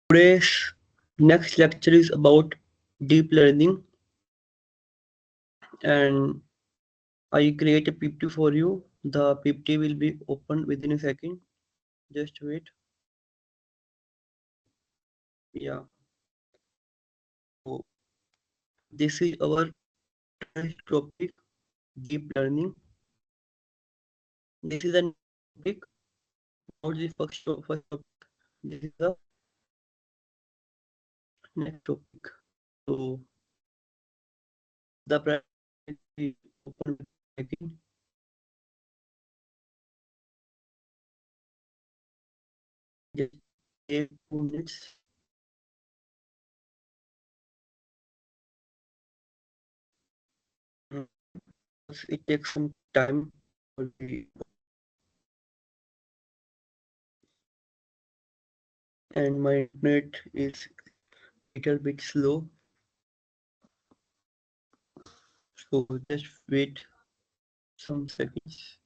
Today's next lecture is about deep learning, and I create a PPT for you. The PPT will be opened within a second. Just wait. Yeah. So this is our today's topic, deep learning. This is a topic, not the first topic. This is the next topic. So the presentation will be open within a second. Just take 2 minutes. Mm, it takes some time for the and my internet is little bit slow, so just wait some seconds.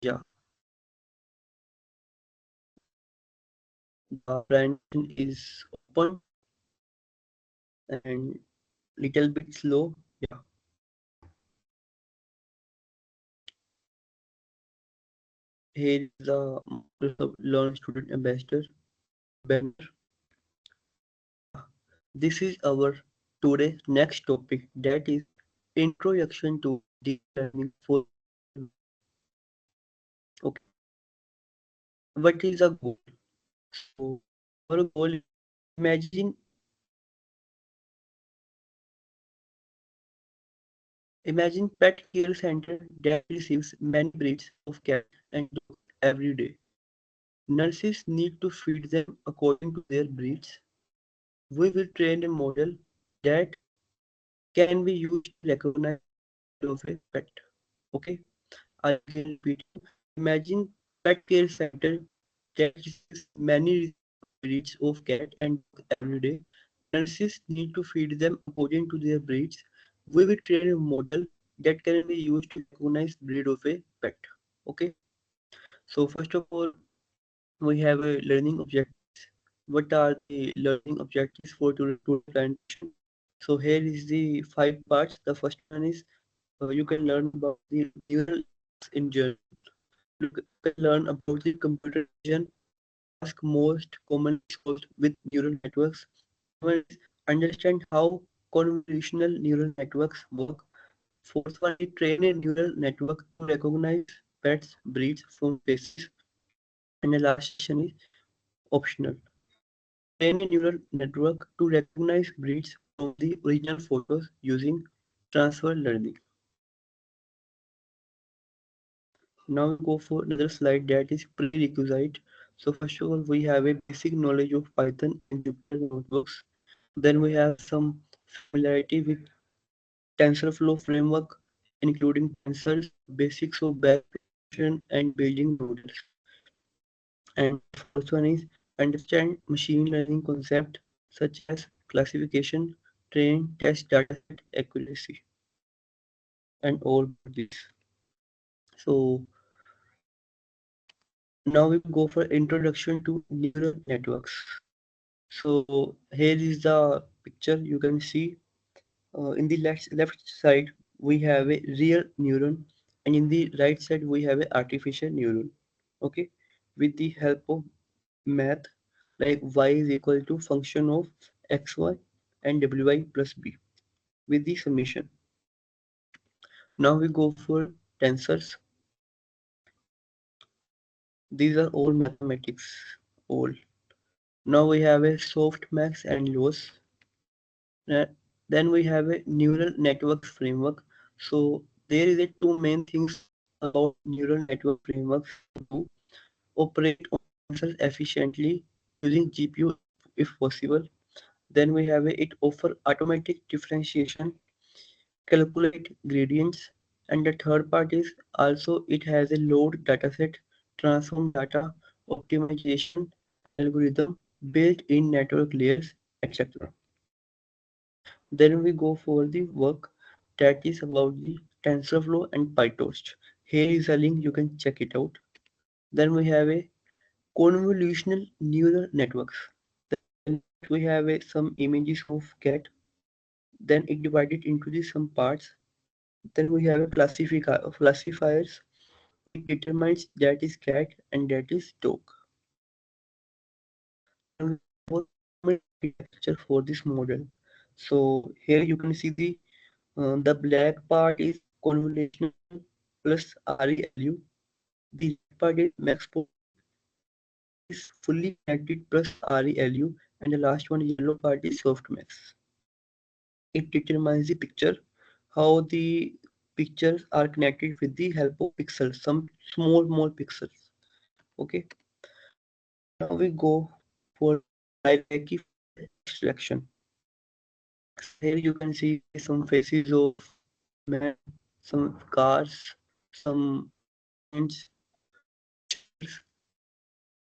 Yeah, the presentation is open and little bit slow. Yeah, here is the Microsoft Learn Student Ambassador banner. Yeah, this is our today next topic, that is introduction to deep learning for. Okay, what is the goal? So our goal is, imagine Imagine pet care center that receives many breeds of cat and dog every day. Nurses need to feed them according to their breeds. We will train a model that can be used to recognize the breed of a pet. Okay, I again repeat. Imagine pet care center that receives many breeds of cat and dog every day. Nurses need to feed them according to their breeds. We will train a model that can be used to recognize breed of a pet. Okay. So first of all, we have a learning objectives. What are the learning objectives for to presentation? So here is the 5 parts. The first one is you can learn about the neural networks in general. You can learn about the computer vision task most commonly solved with neural networks. One is understand how convolutional neural networks work. Fourth one is train a neural network to recognize pets, breeds from faces. And the last section is optional. Train a neural network to recognize breeds from the original photos using transfer learning. Now we go for another slide, that is prerequisite. So first of all, we have a basic knowledge of Python and Jupyter notebooks. Then we have some familiarity with TensorFlow framework, including tensors, basics of batch prediction, and building models. And the fourth one is understand machine learning concept such as classification, train, test dataset accuracy, and all this. So now we go for introduction to neural networks. So here is the picture you can see. In the left side we have a real neuron, and in the right side we have a artificial neuron. Okay, with the help of math, like y is equal to function of xy and wy plus b with the summation. Now we go for tensors. These are all mathematics. All. Now we have a softmax and loss. Then we have a neural networks framework. So there is a two main things about neural network frameworks to do: operate on tensors efficiently using GPU if possible. Then we have a, it offer automatic differentiation, calculate gradients, and the third part is also it has a load dataset, transform data, optimization, algorithm, built in network layers, etc. Then we go for the work that is about the TensorFlow and PyTorch. Here is a link, you can check it out. Then we have a convolutional neural networks. Then we have some images of cat. Then it divided into the some parts. Then we have a classifiers. It determines that is cat and that is dog. Then we have architecture for this model. So here you can see the black part is convolutional plus ReLU. The red part is max is fully connected plus ReLU, and the last one yellow part is softmax. It determines the picture, how the pictures are connected with the help of pixels, some small pixels. Okay. Now we go for hierarchy extraction. So here you can see some faces of men, some cars, some ants,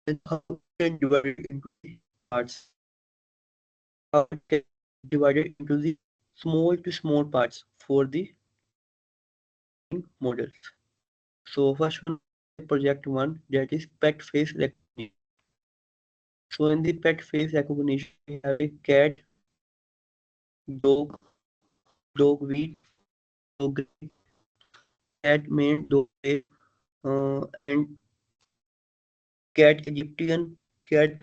and how it can divide it into the parts. How it can divide it into the small to small parts for the models. So first one project one, that is pet face recognition. So in the pet face recognition we have a cat, dog, dog wheat, dog grey, cat mane, dog grey, and cat Egyptian, cat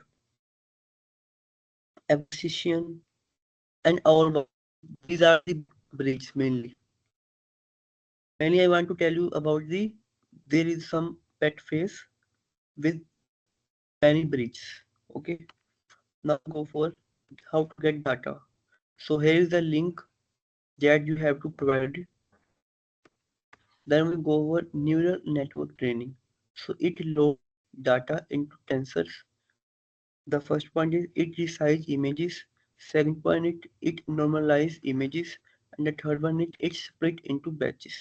Abyssinian, and all. These are the breeds mainly. Mainly I want to tell you about there is some pet face with many breeds. Okay. Now go for how to get data. So here is the link that you have to provide. Then we go over neural network training. So it loads data into tensors. The first point is it resize images. Second point is it normalize images. And the third one is it split into batches.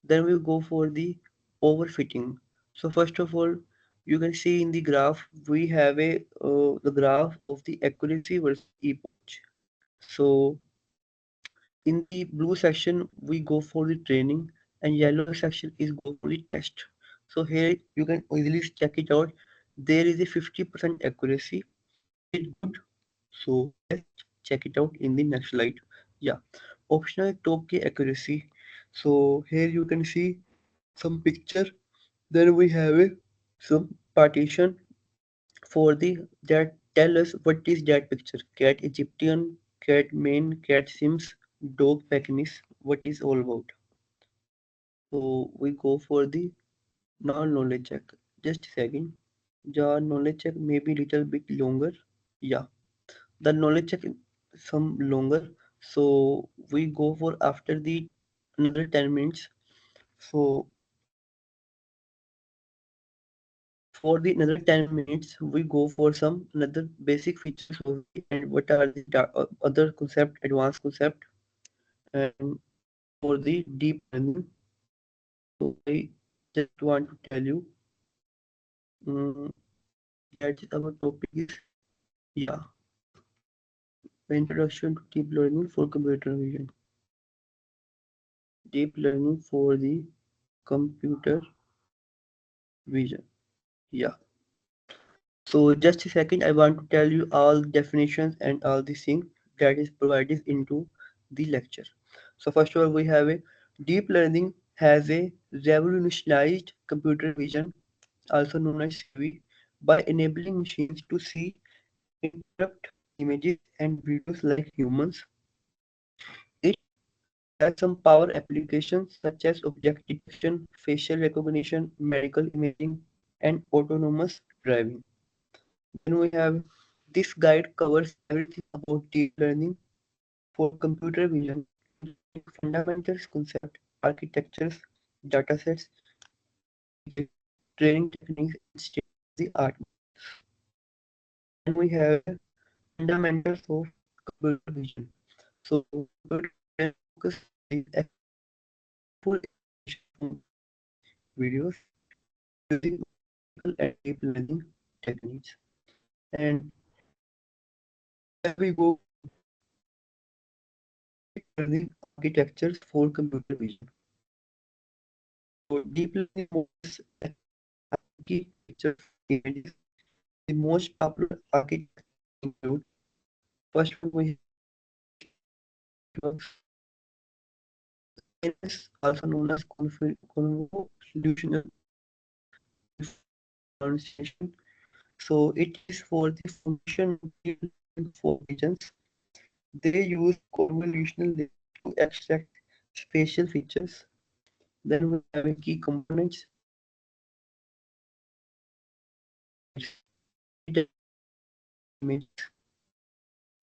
Then we go for the overfitting. So first of all, you can see in the graph we have the graph of the accuracy versus epoch. So in the blue section we go for the training and yellow section is go for the test. So here you can easily check it out. There is a 50% accuracy, which is good. So let's check it out in the next slide. Yeah, optional top key accuracy. So here you can see some picture. Then we have some partition for the that tell us what is that picture. Cat Egyptian, cat mane, cat Sims, dog Pekingese. What is all about? So we go for the knowledge check. Just a second. The knowledge check may be little bit longer. Yeah, the knowledge check is some longer. So we go for after the another 10 minutes. So for the another 10 minutes, we go for some another basic features of the and what are the other concept, advanced concept, and for the deep learning. So I just want to tell you um, that our topic is yeah, introduction to deep learning for computer vision. Deep learning for the computer vision. Yeah. So just a second, I want to tell you all definitions and all the things that is provided into the lecture. So first of all, we have a deep learning has a revolutionized computer vision, also known as CV, by enabling machines to see and interpret images and videos like humans. It has some power applications such as object detection, facial recognition, medical imaging, and autonomous driving. Then we have this guide covers everything about deep learning for computer vision, including fundamentals, concept, architectures, datasets, training techniques, and state-of-the-art. Then we have fundamentals of computer vision. So computer vision focus is full from videos using and deep learning techniques. And as we go using architectures for computer vision. So deep learning models hierarchy picture for images. The most popular architectures include first one we have networks, CNS, also known as convolutional pronunciation. So it is for the foundation of deep learning for visions. They use convolutional networks to extract spatial features. Then we have a key components, it images.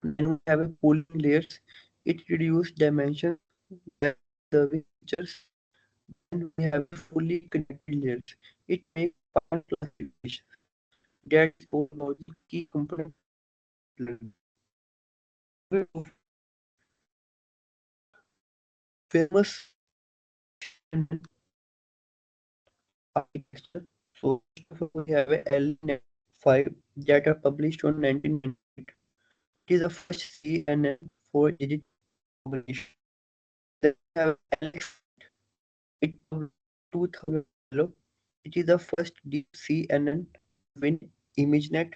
Then we have a pooling layers. It reduces dimensions by observing features. Then we have a fully connected layers. It makes pattern classification. That is all about the key component learning. We have famous CNN architecture. So first of all, we have a LNet 5 that are published on 1998. It is the first CNN for digital combination. Then we have LX. It published 2012. It is the first deep CNN win ImageNet.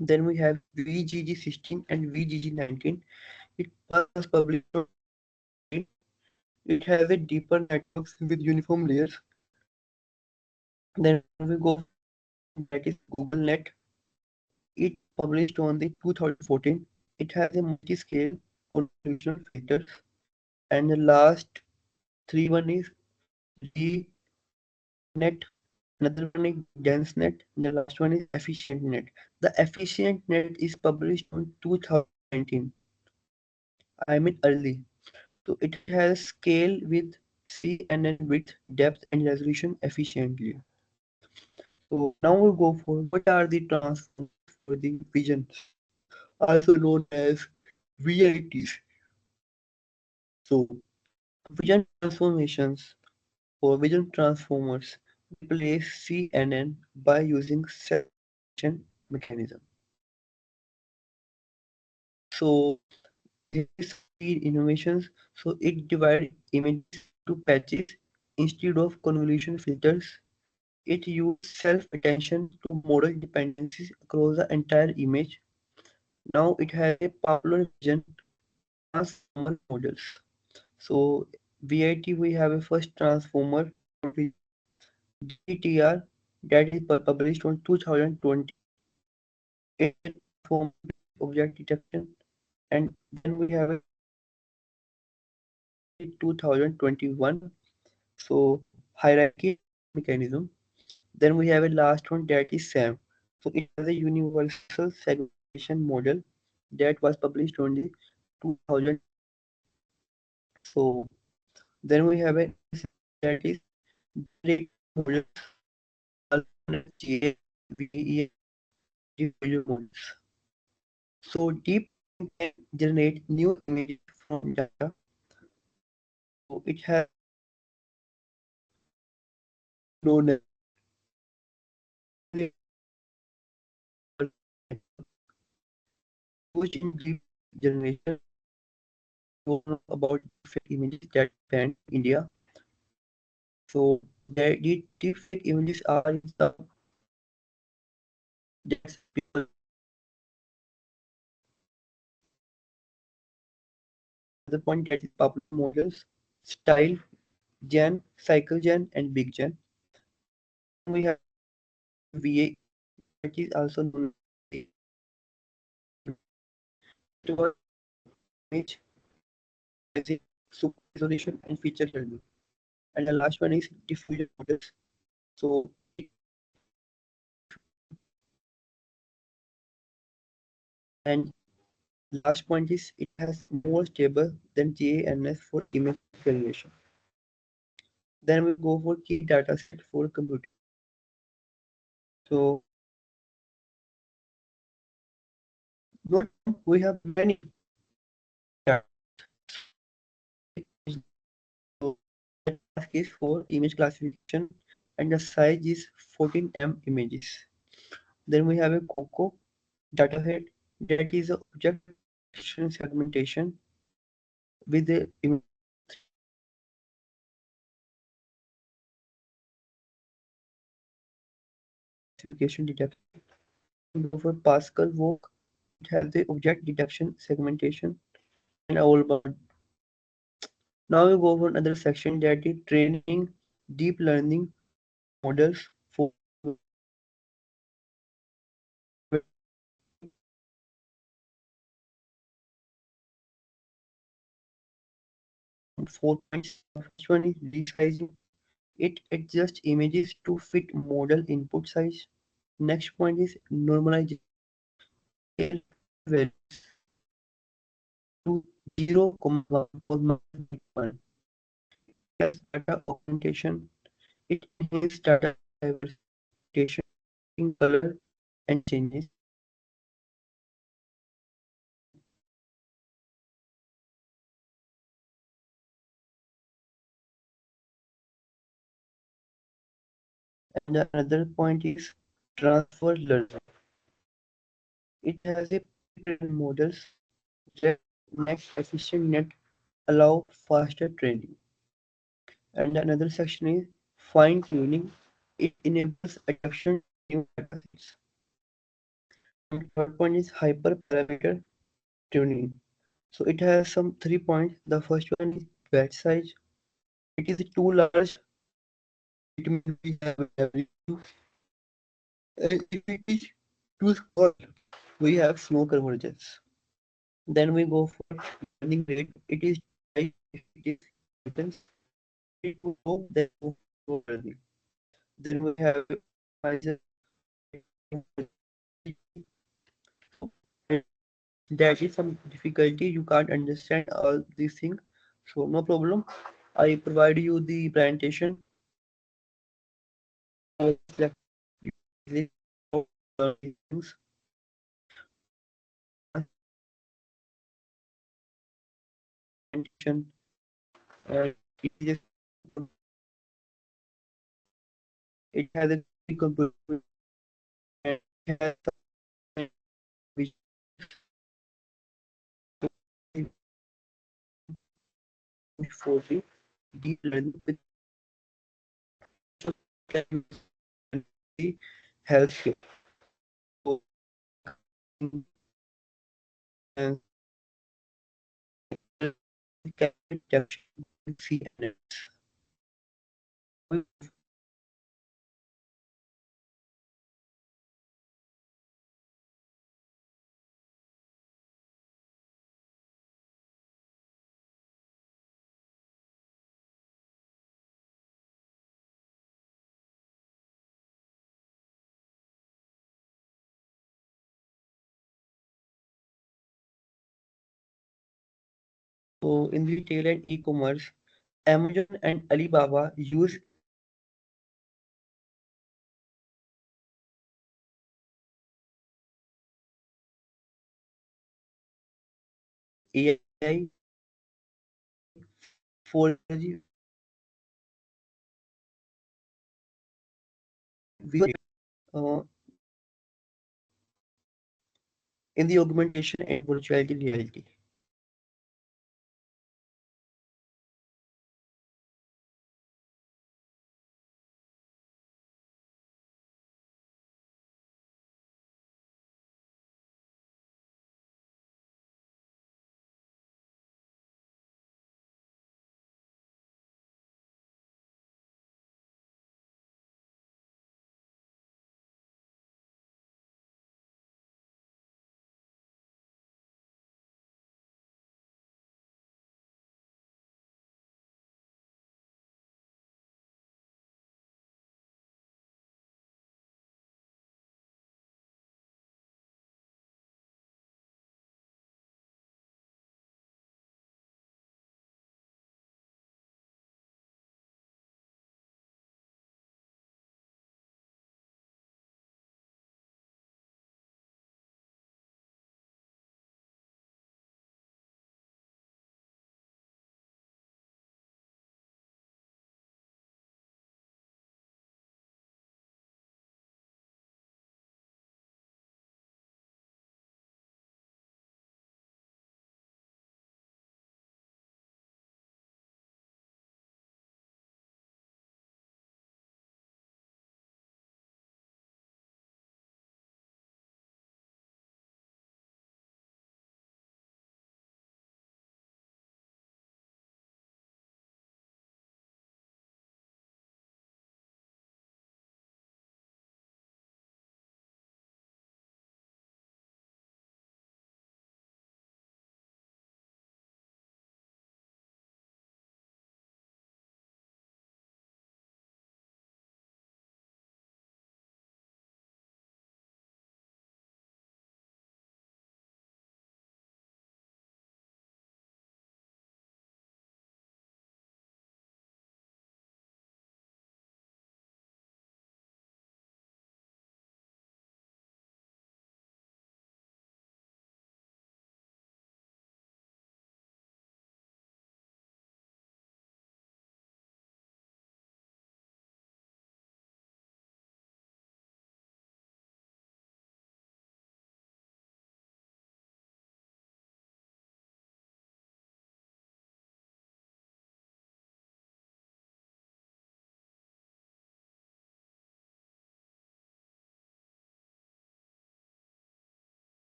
Then we have VGG16 and VGG19. It was published on 2019. It has a deeper networks with uniform layers. Then we go that is GoogleNet. It published on the 2014. It has a multi-scale convolutional filters. And the last three one is GNet. Another one is DenseNet. And the last one is EfficientNet. The EfficientNet is published on 2019. I mean early. So it has scale with CNN width, depth, and resolution efficiently. So now we'll go for what are the transformers for the vision, also known as VITs. So vision transformations for vision transformers replace CNN by using segmentation mechanism. So this is key innovations. So it divides images to patches instead of convolution filters. It uses self-attention to model dependencies across the entire image. Now it has a popular vision transformer models. So VIT we have a first transformer GTR that is published on 2020. It is transform object detection, and then we have a 2021. So hierarchy mechanism. Then we have a last one that is SAM. So it has a universal segmentation model that was published on the 2000. So then we have a that is generative models, also known as GA, VDE, visual models. So deep learning can generate new images from data. So it has known as used in deep generation. You know about deepfake images that banned in India. So the deepfake images are in some that people the point that is popular models, style, gen, cycle gen, and big gen. We have VA that is also known as the image as a super resolution and feature value. And the last one is diffusion models. So and last point is it has more stable than GANS for image generation. Then we go for key data set for computing. So we have many data. So the task is for image classification and the size is 14 images. Then we have a COCO dataset that is a object segmentation with the classification detection. Go for Pascal work. It has the object detection, segmentation, and all about. Now we go for another section that is training deep learning models for four points. First one is resizing. It adjusts images to fit model input size. Next point is normalization. Scale values to 0, 1 or -1. Yes, data augmentation. It enhances data diversification, in color and changes. And the another point is transfer learning. It has a pre-trained models that next efficient net allow faster training. And another section is fine tuning. It enables adaptation to new data sets. And third point is hyperparameter tuning. So it has some 3 points. The first one is batch size. It is too large. It means we have a W. And if it is too small, we have slow convergence. Then we go for learning rate. It is high if it is happens. It will go, then go for learning. Then we have optimizer. And that is some difficulty. You can't understand all these things. So no problem. I provide you the presentation. I select these things. Presentation. And it is it has a computer and it has some which for the deep learning with healthcare. So, and see so in retail and e-commerce, Amazon and Alibaba use AI for uh, in the augmentation and virtuality reality.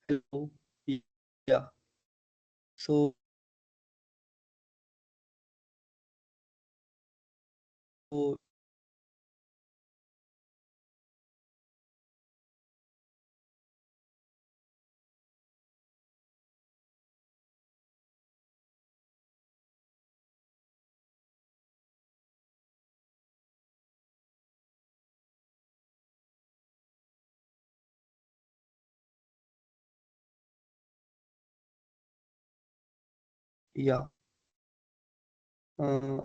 Hello. Yeah. So yeah,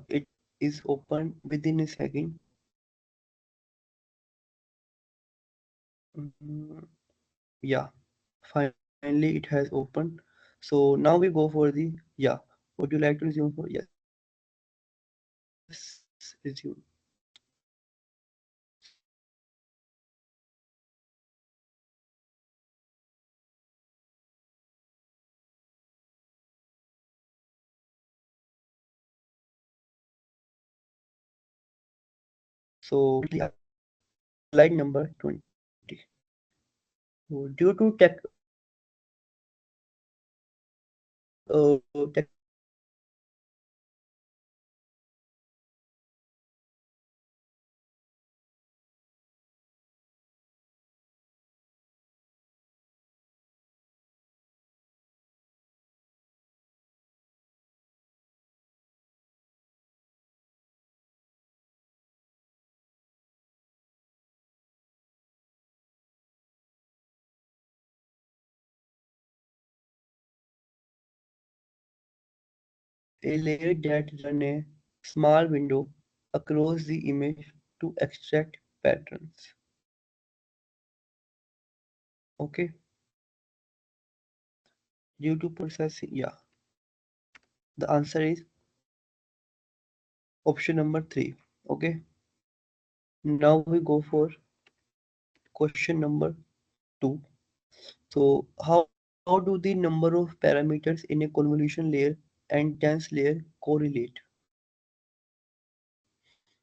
it is open within a second. Mm, yeah, finally it has opened. So now we go for the yeah. Would you like to resume for yes? Resume. So slide number 20. So due to technical a layer that run a small window across the image to extract patterns. Okay, due to processing, yeah, the answer is option number three. Okay, now we go for question number two. So how do the number of parameters in a convolution layer and dense layer correlate?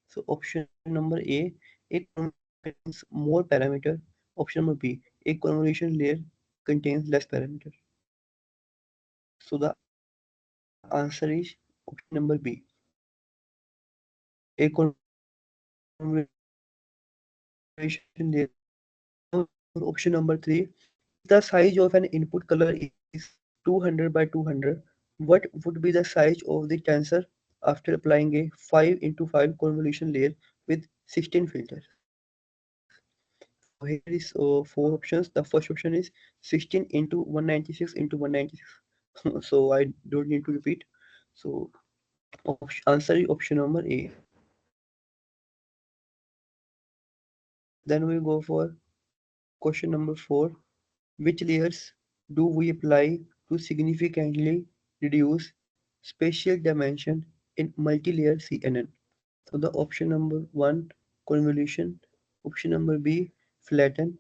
So option number A, a convolution layer contains more parameter. Option number B, a convolution layer contains less parameter. So the answer is option number B. A convolution layer contains more parameter. Now we go for option number three. If the size of an input color is 200 by 200, what would be the size of the tensor after applying a 5 into 5 convolution layer with 16 filters? So here is four options. The first option is 16 into 196 into 196. So I don't need to repeat. So answer is option number A. Then we go for question number 4. Which layers do we apply to significantly reduce spatial dimension in multi-layer CNN? So the option number 1, convolution, option number B, flatten,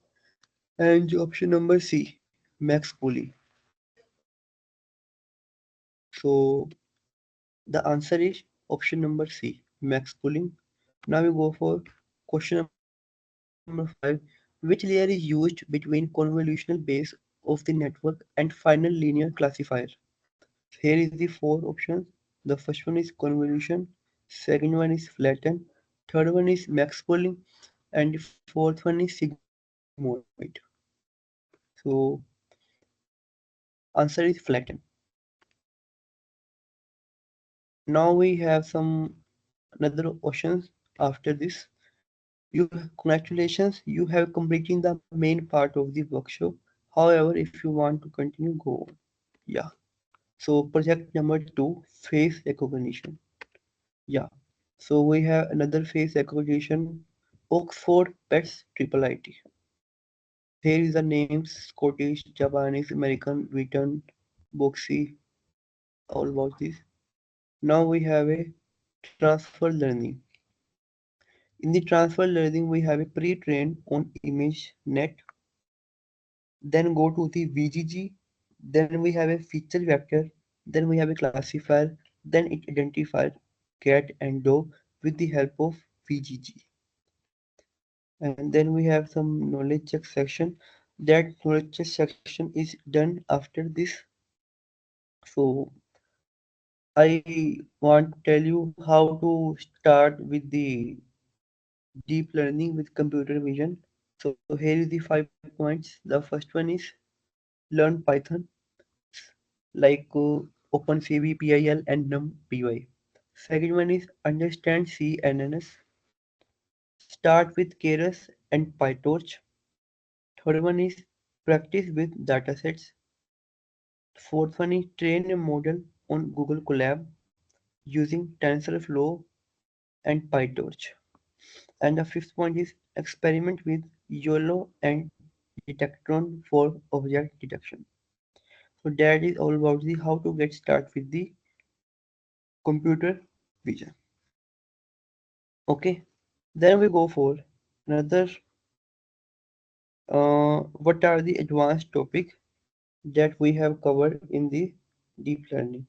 and option number C, max pooling. So the answer is option number C, max pooling. Now we go for question number 5. Which layer is used between convolutional base of the network and final linear classifier? Here is the four options. The first one is convolution, second one is flatten, third one is max pooling, and the fourth one is sigmoid. So answer is flatten. Now we have some another options after this. You congratulations, you have completing the main part of the workshop. However, if you want to continue, go on. Yeah. So project number two, face recognition. Yeah. So we have another face recognition, Oxford Pets Triple IT. Here is the names Scottish, Japanese, American, Wheaton, Boxy, all about this. Now we have a transfer learning. In the transfer learning, we have a pre-trained on image net, then go to the VGG, then we have a feature vector, then we have a classifier, then it identifies cat and dog with the help of VGG. And then we have some knowledge check section. That knowledge section is done after this. So I want to tell you how to start with the deep learning with computer vision. So here is the 5 points. The first one is learn Python, like OpenCV, PIL, and NumPy. Second one is understand CNNs. Start with Keras and PyTorch. Third one is practice with datasets. Fourth one is train a model on Google Colab using TensorFlow and PyTorch. And the fifth point is experiment with YOLO and Detectron for object detection. So that is all about the how to get started with the computer vision. Okay, then we go for another. What are the advanced topics that we have covered in the deep learning?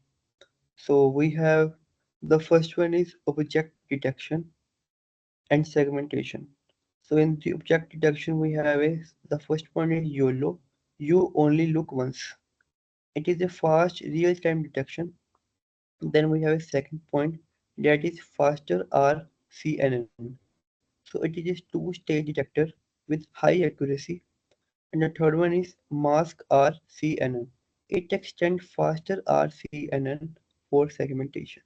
So we have the first one is object detection and segmentation. So in the object detection, we have the first one is YOLO. You only look once. It is a fast real-time detection. Then we have a second point that is faster RCNN. So it is a two-stage detector with high accuracy. And the third one is mask RCNN. It extends faster RCNN for segmentation.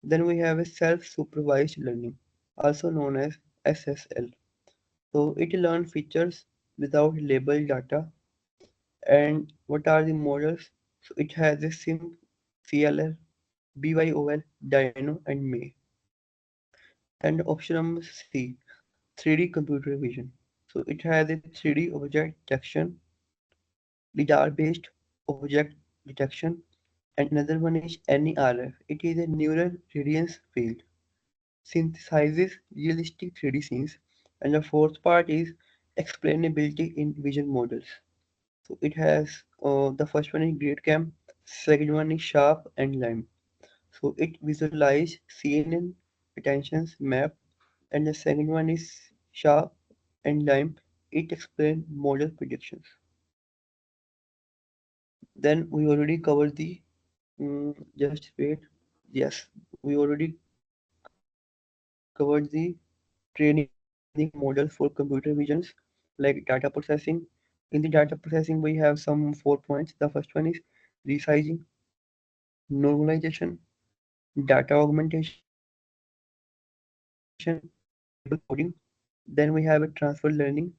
Then we have a self-supervised learning, also known as SSL. So it learns features without labeled data. And what are the models? So it has a SIM, CLR, BYOL, Dino, and May. And option number C, 3D computer vision. So it has a 3D object detection, lidar-based object detection, and another one is NERF. It is a neural radiance field, synthesizes realistic 3D scenes, and the fourth part is explainability in vision models. So it has the first one is GradCam, second one is Sharp and Lime. So it visualize CNN attentions map, and the second one is Sharp and Lime. It explain model predictions. Then we already covered the just wait. Yes, we already covered the training model for computer visions like data processing. In the data processing, we have some 4 points. The first one is resizing, normalization, data augmentation, stable coding. Then we have a transfer learning.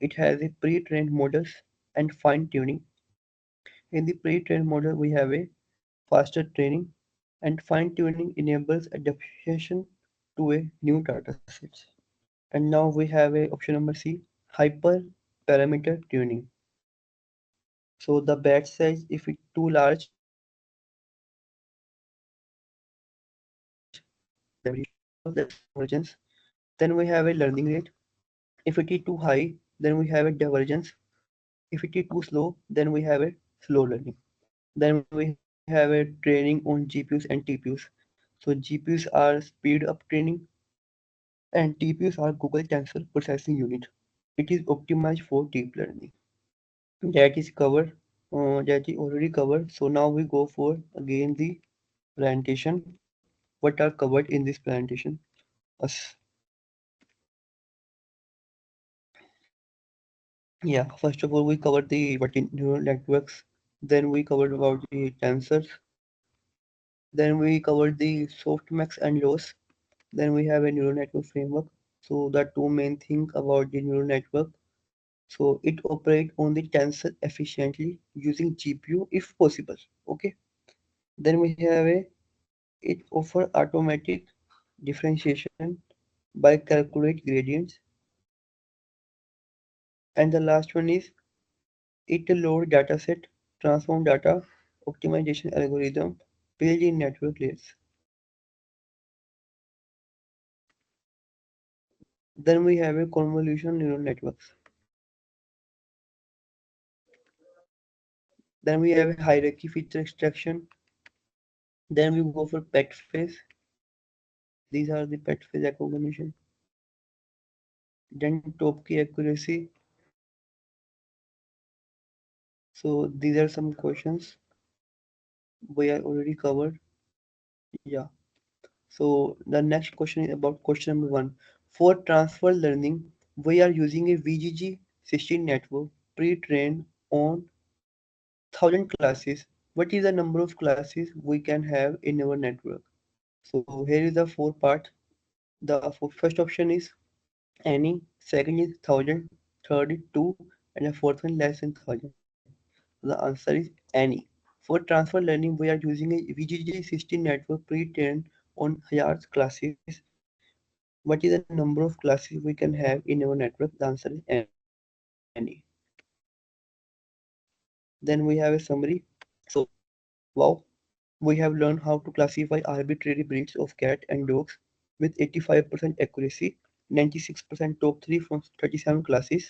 It has a pre-trained models and fine-tuning. In the pre-trained model, we have a faster training, and fine-tuning enables adaptation to a new dataset. And now we have a option number C, hyperparameter tuning. So the batch size, if it's too large, then we have a convolutional, that's convergence. Then we have a learning rate. If it is too high, then we have a divergence. If it is too slow, then we have a slow learning. Then we have a training on GPUs and TPUs. So GPUs are speed up training and TPUs are Google Tensor Processing Unit. It is optimized for deep learning. That is covered. That is already covered. So now we go for again the presentation. What are covered in this presentation? Us. Yeah, first of all, we covered the what in neural networks. Then we covered about the tensors. Then we covered the softmax and loss. Then we have a neural network framework. So the two main thing about the neural network. So it operates on the tensor efficiently using GPU if possible. Okay. Then we have a it offer automatic differentiation by calculate gradients. And the last one is it load dataset, transform data, optimization algorithm, build in network layers. Then we have a convolutional neural networks. Then we have a hierarchy feature extraction. Then we go for pet phase. These are the pet phase recognition. Then top key accuracy. So these are some questions we are already covered. Yeah. So the next question is about question number one. For transfer learning, we are using a VGG 16 network pre-trained on 1000 classes. What is the number of classes we can have in our network? So here is the four part. The first option is any, second is 1000, third is 2, and the fourth one less than 1000. The answer is any. For transfer learning, we are using a VGG 16 network pre-trained on 1000 classes. What is the number of classes we can have in our network? The answer is any. Then we have a summary. So, wow, we have learned how to classify arbitrary breeds of cat and dogs with 85% accuracy, 96% top 3 from 37 classes,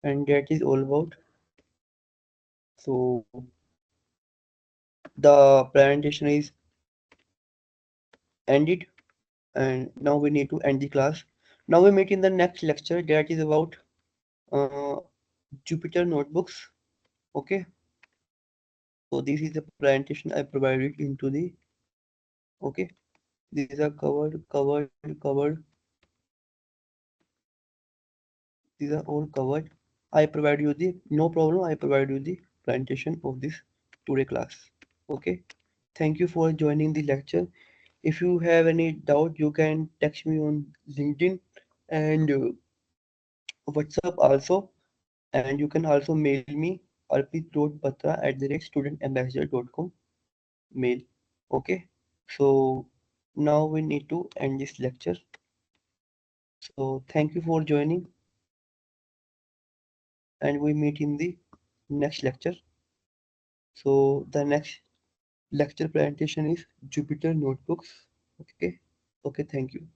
and that is all about. So, the presentation is ended, and now we need to end the class. Now we meet in the next lecture that is about uh, Jupyter notebooks. Okay, so this is the presentation I provided into the. Okay, these are covered. These are all covered. I provide you the no problem. I provide you the presentation of this today class. Okay. Thank you for joining the lecture. If you have any doubt, you can text me on LinkedIn and WhatsApp also. And you can also mail me arpit.batra@studentambassador.com mail. Okay. So now we need to end this lecture. So thank you for joining and we meet in the next lecture. So the next lecture presentation is Jupyter Notebooks. Okay. Okay. Thank you.